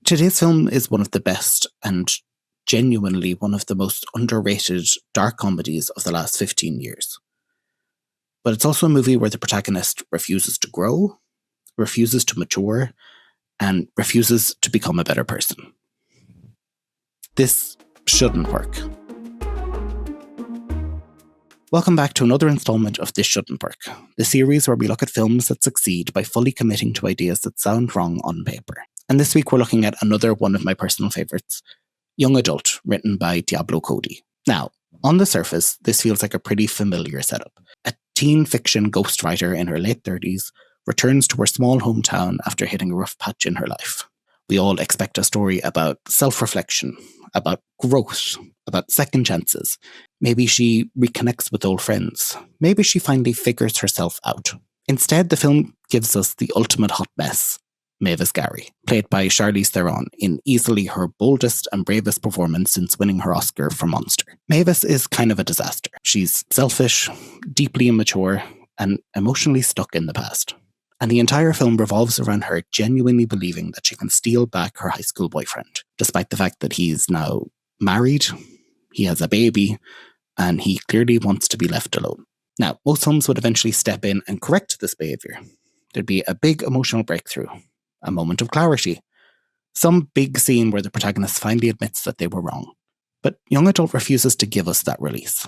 Today's film is one of the best and genuinely one of the most underrated dark comedies of the last 15 years. But it's also a movie where the protagonist refuses to grow, refuses to mature, and refuses to become a better person. This shouldn't work. Welcome back to another installment of This Shouldn't Work, the series where we look at films that succeed by fully committing to ideas that sound wrong on paper. And this week we're looking at another one of my personal favourites, Young Adult, written by Diablo Cody. Now, on the surface, this feels like a pretty familiar setup. A teen fiction ghostwriter in her late 30s returns to her small hometown after hitting a rough patch in her life. We all expect a story about self-reflection, about growth, about second chances. Maybe she reconnects with old friends. Maybe she finally figures herself out. Instead, the film gives us the ultimate hot mess, Mavis Gary, played by Charlize Theron in easily her boldest and bravest performance since winning her Oscar for Monster. Mavis is kind of a disaster. She's selfish, deeply immature, and emotionally stuck in the past. And the entire film revolves around her genuinely believing that she can steal back her high school boyfriend, despite the fact that he's now married, he has a baby, and he clearly wants to be left alone. Now, most films would eventually step in and correct this behaviour. There'd be a big emotional breakthrough, a moment of clarity, some big scene where the protagonist finally admits that they were wrong. But Young Adult refuses to give us that release.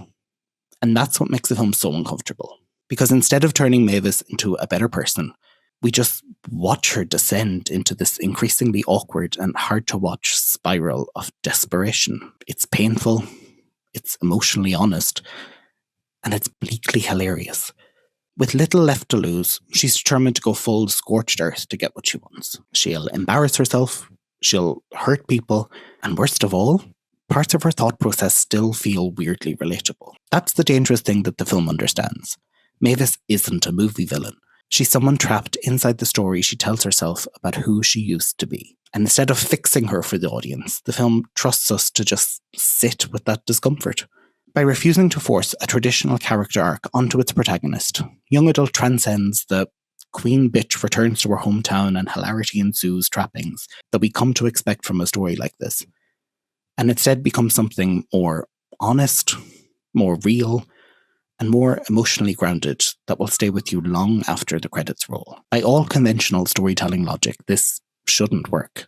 And that's what makes the film so uncomfortable. Because instead of turning Mavis into a better person, we just watch her descend into this increasingly awkward and hard-to-watch spiral of desperation. It's painful, it's emotionally honest, and it's bleakly hilarious. With little left to lose, she's determined to go full scorched earth to get what she wants. She'll embarrass herself, she'll hurt people, and worst of all, parts of her thought process still feel weirdly relatable. That's the dangerous thing that the film understands. Mavis isn't a movie villain. She's someone trapped inside the story she tells herself about who she used to be. And instead of fixing her for the audience, the film trusts us to just sit with that discomfort. By refusing to force a traditional character arc onto its protagonist, Young Adult transcends the queen bitch returns to her hometown and hilarity ensues trappings that we come to expect from a story like this, and instead becomes something more honest, more real, and more emotionally grounded that will stay with you long after the credits roll. By all conventional storytelling logic, this shouldn't work.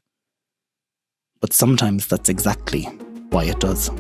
But sometimes that's exactly why it does.